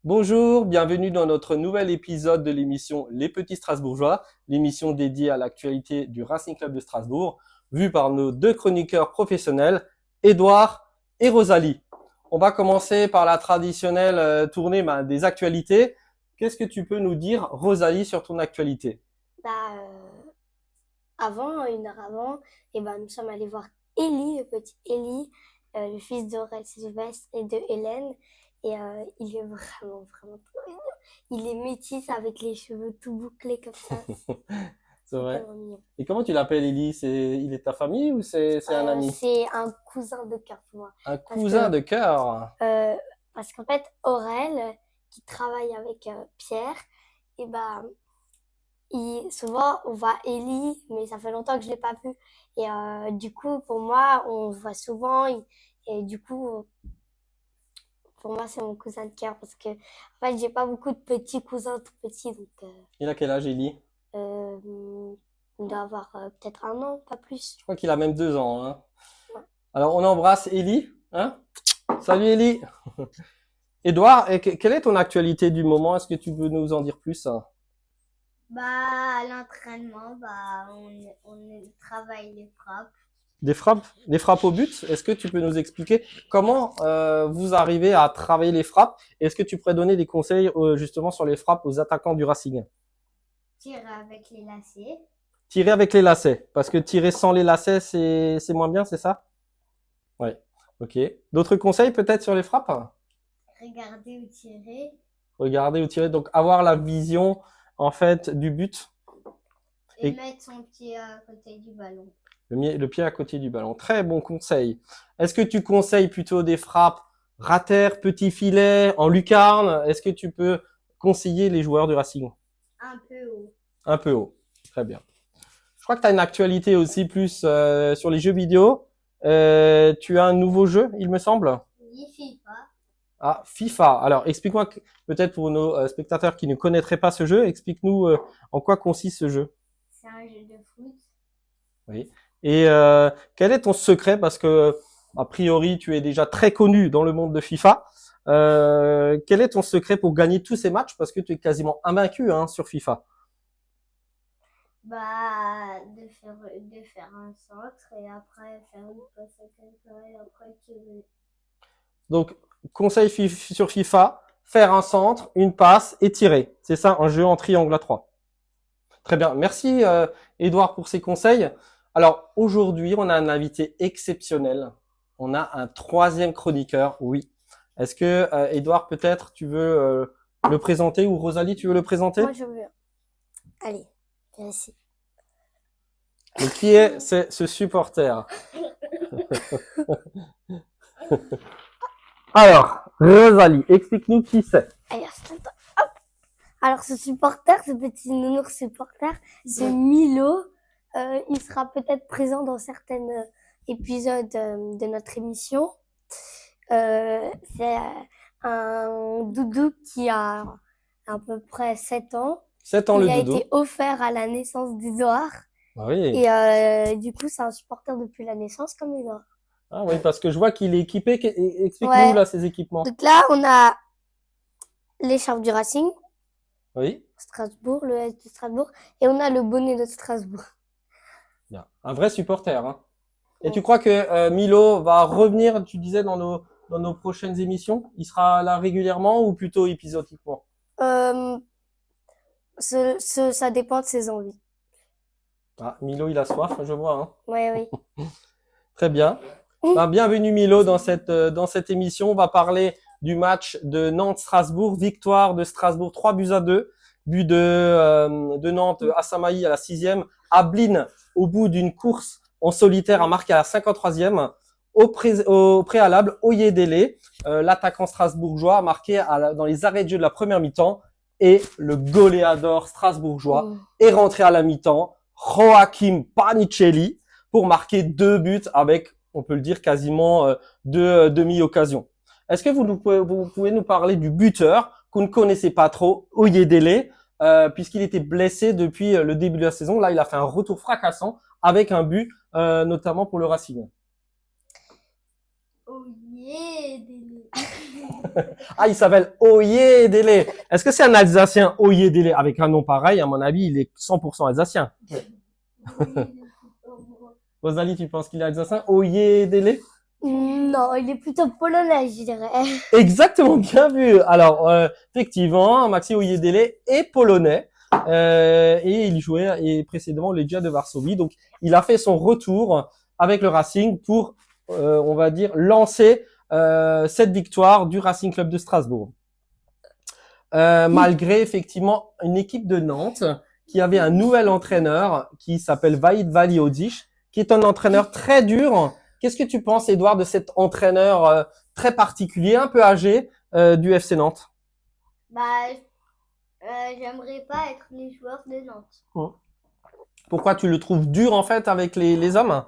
Bonjour, bienvenue dans notre nouvel épisode de l'émission Les Petits Strasbourgeois, l'émission dédiée à l'actualité du Racing Club de Strasbourg, vue par nos deux chroniqueurs professionnels, Édouard et Rosalie. On va commencer par la traditionnelle tournée des actualités. Qu'est-ce que tu peux nous dire, Rosalie, sur ton actualité? Bah, Avant, une heure avant, nous sommes allés voir Élie, le petit Élie, le fils d'Aurel Sylvestre et de Hélène. Il est vraiment trop mignon. Il est métis avec les cheveux tout bouclés comme ça. C'est C'est vrai. tellement mignon. Et comment tu l'appelles, Élie? Il est ta famille ou c'est un ami? C'est un cousin de cœur pour moi. Un Parce cousin que, de cœur. euh, parce qu'en fait, Aurel, qui travaille avec Pierre, et bah, souvent, on voit Ellie, mais ça fait longtemps que je l'ai pas vue. Du coup, pour moi, on se voit souvent. Et du coup, pour moi, c'est mon cousin de cœur parce que, en fait, j'ai pas beaucoup de petits cousins tout petits. Il a quel âge, Élie? Euh, il doit avoir peut-être 1 an, pas plus. Je crois qu'il a même 2 ans, hein. Ouais. Alors, on embrasse Élie, hein? Salut Élie. Édouard, quelle est ton actualité du moment? Est-ce que tu peux nous en dire plus, hein? À l'entraînement, on travaille les frappes. Des frappes au but? Est-ce que tu peux nous expliquer comment vous arrivez à travailler les frappes? Est-ce que tu pourrais donner des conseils justement sur les frappes aux attaquants du Racing? Tirer avec les lacets. Tirer avec les lacets, parce que tirer sans les lacets, c'est moins bien, c'est ça? Oui. Ok. D'autres conseils peut-être sur les frappes? Regarder ou tirer. Regarder ou tirer, donc avoir la vision en fait du but Et et mettre son pied à côté du ballon. le pied à côté du ballon. Très bon conseil. Est-ce que tu conseilles plutôt des frappes rater, petit filet, en lucarne? Est-ce que tu peux conseiller les joueurs du Racing? Un peu haut. Un peu haut. Très bien. Je crois que tu as une actualité aussi plus sur les jeux vidéo. Tu as un nouveau jeu, il me semble. Oui, FIFA. Ah, FIFA. Alors, explique-moi, peut-être pour nos spectateurs qui ne connaîtraient pas ce jeu, explique-nous en quoi consiste ce jeu. C'est un jeu de foot. Oui. Et quel est ton secret? Parce que a priori, tu es déjà très connu dans le monde de FIFA. Quel est ton secret pour gagner tous ces matchs? Parce que tu es quasiment invaincu hein, sur FIFA. De faire un centre et après faire une passe à quelqu'un et après tirer. Donc, conseil sur FIFA, faire un centre, une passe et tirer. C'est ça, un jeu en triangle à 3. Très bien. Merci, Edouard, pour ces conseils. Alors, aujourd'hui, on a un invité exceptionnel. On a un troisième chroniqueur, oui. Est-ce que, Edouard, peut-être, tu veux le présenter ou Rosalie, tu veux le présenter? Moi, je veux. Allez, viens ici. Et qui est ce supporter? Alors, Rosalie, explique-nous qui c'est. Allez, installe-toi. Hop. Alors, ce supporter, ce petit nounours supporter, c'est Milo. Il sera peut-être présent dans certains épisodes de notre émission. C'est un doudou qui a à peu près 7 ans. 7 ans Il le a doudou. été offert à la naissance d'Edouard. Oui. Et du coup, c'est un supporter depuis la naissance comme Edouard. Ah oui, parce que je vois qu'il est équipé. Explique-nous Ouais. là ses équipements. Donc là, on a l'écharpe du Racing, Oui. Strasbourg, le S de Strasbourg, et on a le bonnet de Strasbourg. Bien. Un vrai supporter. Hein. Et Ouais. tu crois que Milo va revenir, tu disais, dans nos prochaines émissions? Il sera là régulièrement ou plutôt épisodiquement? Ça dépend de ses envies. Ah, Milo, il a soif, je vois. Hein. Ouais, oui. Très bien. Bienvenue Milo dans cette émission. On va parler du match de Nantes-Strasbourg. Victoire de Strasbourg 3-2. But de Nantes à Samaï à la 6e. Ablin, au bout d'une course en solitaire, a marqué à la 53e. Au préalable, Oyedele, l'attaquant strasbourgeois, a marqué dans les arrêts de jeu de la première mi-temps. Et le goléador strasbourgeois est rentré à la mi-temps, Joachim Panicelli, pour marquer 2 buts avec, on peut le dire, quasiment 2 demi-occasions. Est-ce que vous pouvez nous parler du buteur qu'on ne connaissait pas trop, Oyedele, puisqu'il était blessé depuis le début de la saison. Là, il a fait un retour fracassant avec un but, notamment pour le Racing. Oh yeah, Ah, il s'appelle Oyedele. Est-ce que c'est un Alsacien Oyedele? Avec un nom pareil, à mon avis, il est 100% alsacien. Rosalie, tu penses qu'il est alsacien? Oyedele? Non, il est plutôt polonais, je dirais. Exactement, bien vu. Alors, effectivement, Maxi Oyedele est polonais et il jouait précédemment les Legia de Varsovie. Donc, il a fait son retour avec le Racing pour, on va dire, lancer cette victoire du Racing Club de Strasbourg. Malgré effectivement une équipe de Nantes qui avait un nouvel entraîneur qui s'appelle Vahid Valihodich, qui est un entraîneur très dur. Qu'est-ce que tu penses, Edouard, de cet entraîneur très particulier, un peu âgé du FC Nantes? Bah, j'aimerais pas être les joueurs de Nantes. Pourquoi tu le trouves dur en fait avec les hommes?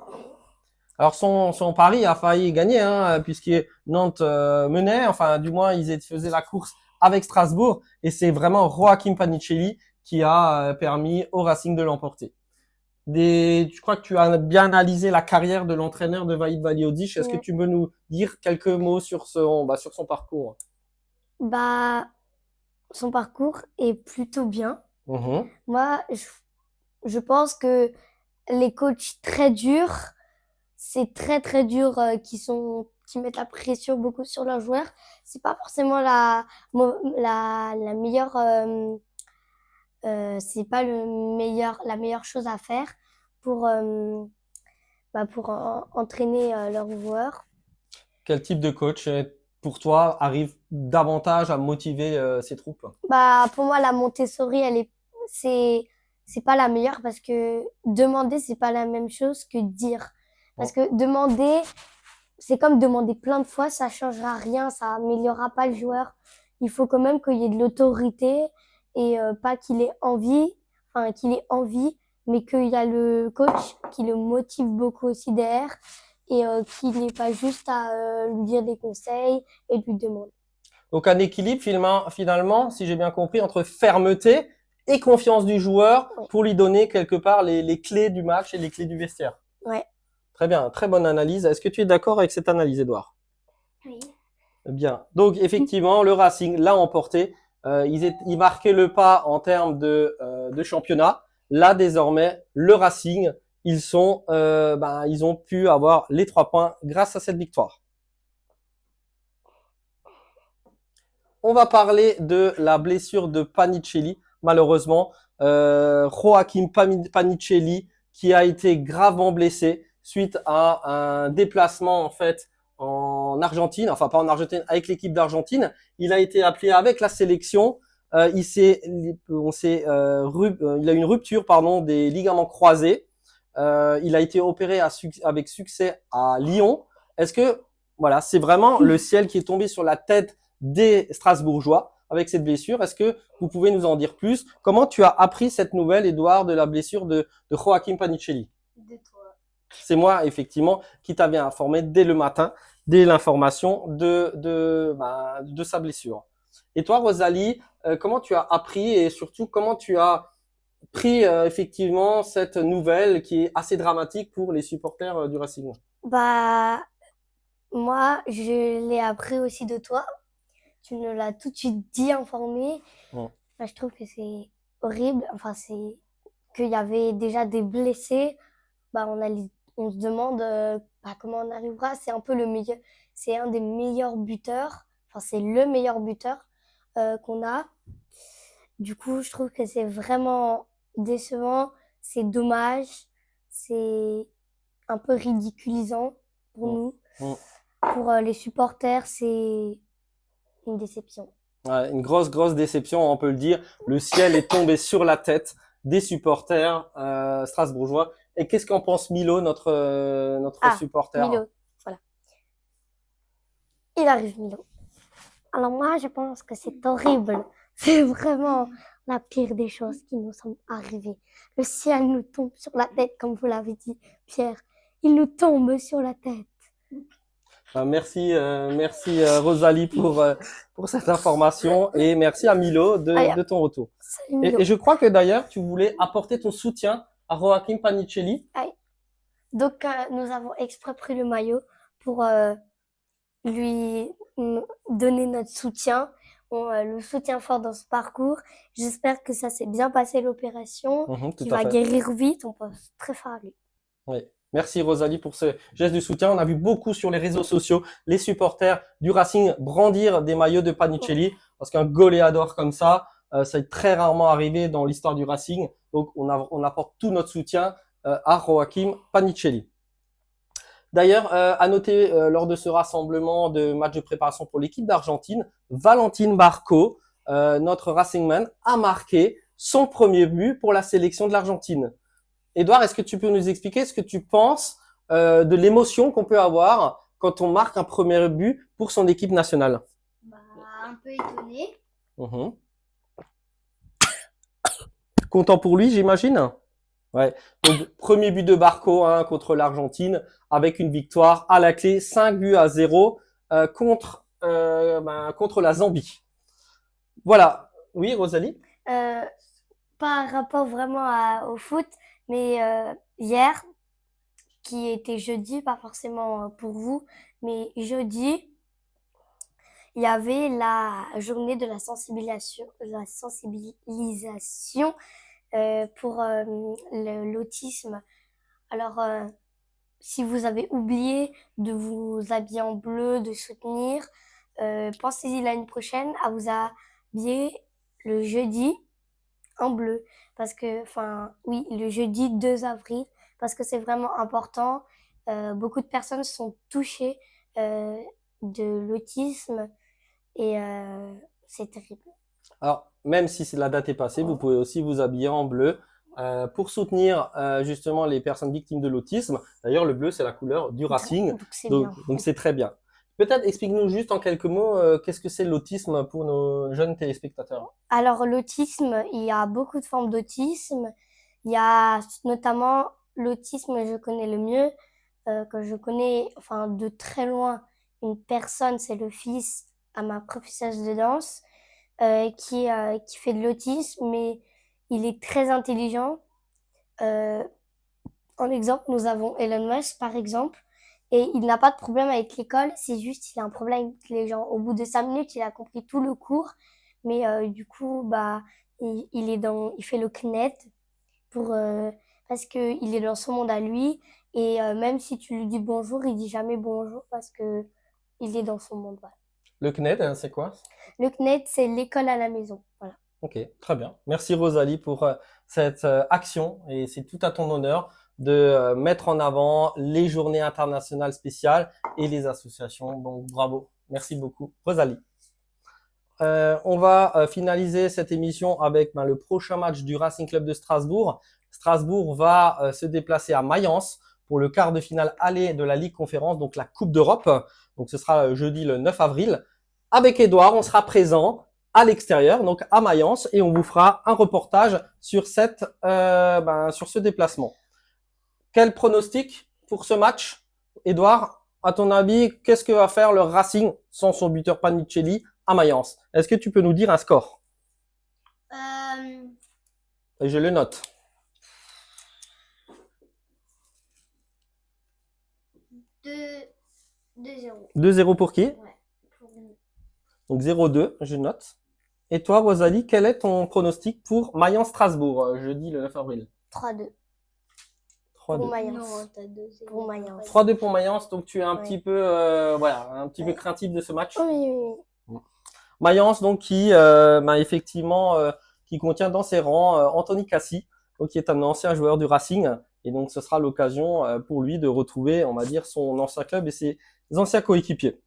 Alors son pari a failli gagner, hein, puisque Nantes menait, enfin du moins ils faisaient la course avec Strasbourg, et c'est vraiment Joachim Panicelli qui a permis au Racing de l'emporter. Je crois que tu as bien analysé la carrière de l'entraîneur de Vahid Valihodich. Est-ce que tu peux nous dire quelques mots sur son parcours? Bah, son parcours est plutôt bien. Moi, je pense que les coachs très durs, c'est très très dur, qui mettent la pression beaucoup sur leurs joueurs. C'est pas forcément la meilleure, c'est pas la meilleure chose à faire pour entraîner leurs joueurs. Quel type de coach, pour toi, arrive davantage à motiver ses troupes? Bah, pour moi, la Montessori, c'est pas la meilleure parce que demander, c'est pas la même chose que dire. Parce que demander, c'est comme demander plein de fois, ça changera rien, ça améliorera pas le joueur. Il faut quand même qu'il y ait de l'autorité et pas qu'il ait envie, mais qu'il y a le coach qui le motive beaucoup aussi derrière et qu'il n'ait pas juste à lui dire des conseils et lui demander. Donc un équilibre finalement, si j'ai bien compris, entre fermeté et confiance du joueur pour lui donner quelque part les clés du match et les clés du vestiaire. Ouais. Très bien, très bonne analyse. Est-ce que tu es d'accord avec cette analyse, Edouard? Oui. Bien. Donc effectivement, le Racing l'a emporté. Ils marquaient le pas en termes de championnat. Là désormais, le Racing, ils ont pu avoir les 3 points grâce à cette victoire. On va parler de la blessure de Panicelli, malheureusement. Joachim Panicelli qui a été gravement blessé suite à un déplacement en fait en Argentine, enfin pas en Argentine, avec l'équipe d'Argentine. Il a été appelé avec la sélection. Il a eu une rupture des ligaments croisés. Il a été opéré avec succès à Lyon. Est-ce que voilà, c'est vraiment le ciel qui est tombé sur la tête des Strasbourgeois avec cette blessure? Est-ce que vous pouvez nous en dire plus? Comment tu as appris cette nouvelle, Edouard, de la blessure de Joachim Panicelli? De toi. C'est moi, effectivement, qui t'avais informé dès le matin, dès l'information de sa blessure. Et toi, Rosalie, comment tu as appris et surtout comment tu as pris effectivement cette nouvelle qui est assez dramatique pour les supporters du Racing? Bah, moi, je l'ai appris aussi de toi. Tu nous l'as tout de suite dit, informé. Enfin, je trouve que c'est horrible. Enfin, c'est qu'il y avait déjà des blessés. Bah, on se demande comment on arrivera. C'est un peu c'est un des meilleurs buteurs. Enfin, c'est le meilleur buteur qu'on a. Du coup, je trouve que c'est vraiment décevant. C'est dommage. C'est un peu ridiculisant pour nous. Pour les supporters, c'est une déception. Ouais, une grosse déception, on peut le dire. Le ciel est tombé sur la tête des supporters strasbourgeois. Et qu'est-ce qu'en pense Milo, notre supporter? Milo, voilà. Il arrive, Milo. Alors moi, je pense que c'est horrible. C'est vraiment la pire des choses qui nous sont arrivées. Le ciel nous tombe sur la tête, comme vous l'avez dit, Pierre. Il nous tombe sur la tête. Merci Rosalie pour cette information et merci à Milo de ton retour. Salut, Milo. Et je crois que d'ailleurs tu voulais apporter ton soutien à Joachim Panicelli. Donc nous avons exprès pris le maillot pour lui donner notre soutien, le soutien fort dans ce parcours. J'espère que ça s'est bien passé l'opération, Tout qu'il à va fait. guérir vite. On pense très fort à lui. Oui. Merci Rosalie pour ce geste de soutien. On a vu beaucoup sur les réseaux sociaux les supporters du Racing brandir des maillots de Panicelli parce qu'un goléador comme ça est très rarement arrivé dans l'histoire du Racing. Donc on apporte tout notre soutien à Joachim Panicelli. D'ailleurs, à noter lors de ce rassemblement de match de préparation pour l'équipe d'Argentine, Valentine Barco, notre Racingman, a marqué son premier but pour la sélection de l'Argentine. Édouard, est-ce que tu peux nous expliquer ce que tu penses de l'émotion qu'on peut avoir quand on marque un premier but pour son équipe nationale? Bah, un peu étonné. Mhm. Content pour lui, j'imagine? Ouais. Donc, premier but de Barco contre l'Argentine avec une victoire à la clé, 5-0 contre la Zambie. Voilà. Oui, Rosalie? Pas rapport vraiment au foot, mais hier, qui était jeudi, pas forcément pour vous, mais jeudi, il y avait la journée de la sensibilisation pour l'autisme. Alors, si vous avez oublié de vous habiller en bleu, de soutenir, pensez-y l'année prochaine à vous habiller le jeudi en bleu. Parce que, enfin, oui, le jeudi 2 avril, parce que c'est vraiment important. Beaucoup de personnes sont touchées de l'autisme et c'est terrible. Alors, même si la date est passée, vous pouvez aussi vous habiller en bleu pour soutenir justement les personnes victimes de l'autisme. D'ailleurs, le bleu, c'est la couleur du Racing. Donc c'est bien. Donc c'est très bien. Peut-être explique-nous juste en quelques mots qu'est-ce que c'est l'autisme pour nos jeunes téléspectateurs. Alors, l'autisme, il y a beaucoup de formes d'autisme. Il y a notamment l'autisme, je connais le mieux, que je connais, enfin, de très loin, une personne, c'est le fils à ma professeure de danse, qui fait de l'autisme, mais il est très intelligent. Euh, En exemple, nous avons Elon Musk, par exemple, et il n'a pas de problème avec l'école, c'est juste il a un problème avec les gens. Au bout de 5 minutes, il a compris tout le cours, mais du coup, bah, il fait le CNED pour, parce que il est dans son monde à lui, et même si tu lui dis bonjour, il dit jamais bonjour parce que il est dans son monde. Voilà. Le CNED, c'est quoi? Le CNED, c'est l'école à la maison. Voilà. Ok, très bien. Merci Rosalie pour cette action et c'est tout à ton honneur de mettre en avant les journées internationales spéciales et les associations. Donc bravo, merci beaucoup Rosalie. On va finaliser cette émission avec le prochain match du Racing Club de Strasbourg. Strasbourg va se déplacer à Mayence pour le quart de finale aller de la Ligue Conférence, donc la Coupe d'Europe. Donc ce sera jeudi le 9 avril. Avec Édouard, on sera présent à l'extérieur, donc à Mayence, et on vous fera un reportage sur sur ce déplacement. Quel pronostic pour ce match, Édouard? À ton avis, qu'est-ce que va faire le Racing sans son buteur Panicelli à Mayence? Est-ce que tu peux nous dire un score? Et je le note. 2-0. 2-0 pour qui? Ouais, pour nous. Donc 0-2, je note. Et toi, Rosalie, quel est ton pronostic pour Mayence-Strasbourg, jeudi le 9 avril? 3-2 3-2. pour Mayence. Non, t'as 2-0. Pour Mayence. 3-2 pour Mayence, donc tu es un Ouais. petit peu, un petit peu craintif de ce match. Oui, oui, oui. Mayence, donc qui, effectivement, qui contient dans ses rangs Anthony Cassi, donc qui est un ancien joueur du Racing, et donc ce sera l'occasion pour lui de retrouver, on va dire, son ancien club et ses anciens coéquipiers.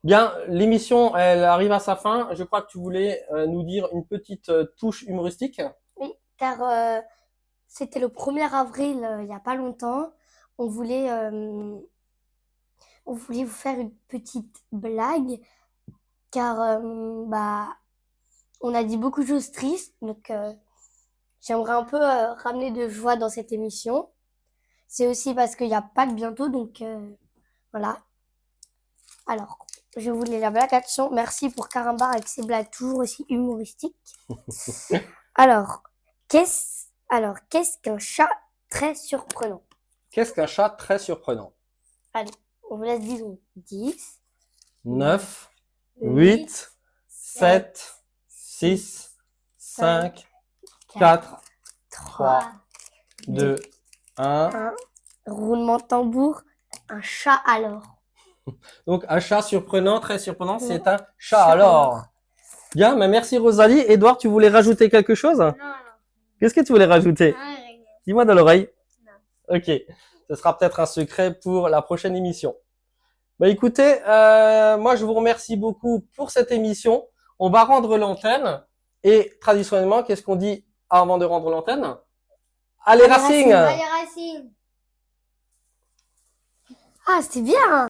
Bien, l'émission, elle arrive à sa fin. Je crois que tu voulais nous dire une petite touche humoristique. Oui, car c'était le 1er avril, il n'y a pas longtemps. On voulait vous faire une petite blague, car on a dit beaucoup de choses tristes, donc j'aimerais un peu ramener de joie dans cette émission. C'est aussi parce qu'il n'y a pas de bientôt, donc voilà. Alors, je voulais la blague action. Merci pour Carambar avec ses blagues toujours aussi humoristiques. Alors, qu'est-ce qu'un chat très surprenant? Qu'est-ce qu'un chat très surprenant? Allez, On vous laisse, disons, 10, 9, 8, 7, 6, 5, 4, 3, 2, 1. Roulement de tambour, un chat alors. Donc, un chat surprenant, très surprenant, c'est un chat Chat alors. Bien, mais merci Rosalie. Édouard, tu voulais rajouter quelque chose? Non, Qu'est-ce que tu voulais rajouter? rien. Dis-moi dans l'oreille. Non. Ok, ce sera peut-être un secret pour la prochaine émission. Bah écoutez, moi je vous remercie beaucoup pour cette émission. On va rendre l'antenne et traditionnellement, qu'est-ce qu'on dit avant de rendre l'antenne? Allez Allez, Racing! Racing! Allez, Racing! Ah, c'était bien!